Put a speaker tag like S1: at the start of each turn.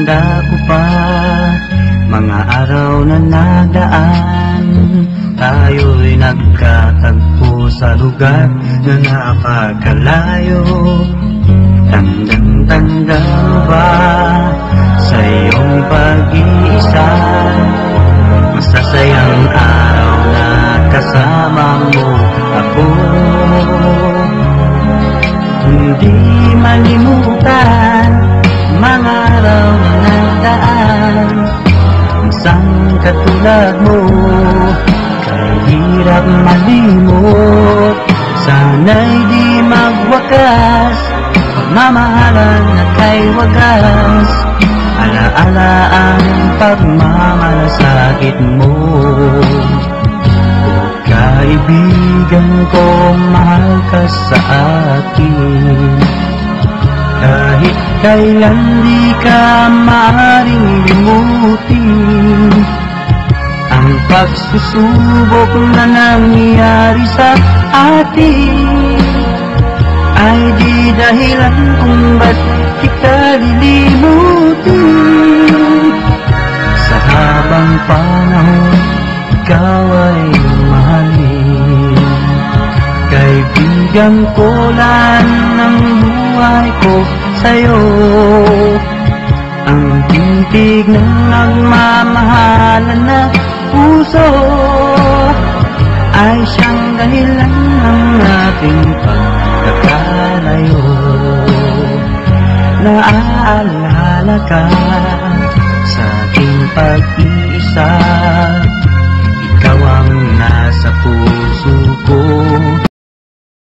S1: Tanda ko pa mga araw na nagdaan, tayo'y nagkatagpo sa lugar na napagkalayo. Tandang-tanda mo ba sa iyong pag-iisa, masasayang araw na kasama mo ako. Hindi malimutan mga araw na nagdaan, isang katulad mo kay hirap malimot. Sana'y di magwakas, pagmamahalan na kay wagas, alaala ang pagmamalasakit mo. Kaibigan ko, mahal ka sa akin, kahit kailan di ka maaaring limutin. Ang pagsusubok na nangyari sa atin ay di dahilan kung ba't kita lilimutin. Sa habang panahon ikaw ay mahalin, kaibigan ko lang ng buhay ko sa'yo. Ang tintig ng nagmamahalan na puso ay siyang dahilan ng ating pagkakalayo. Naaalala ka sa ating pag-iisa,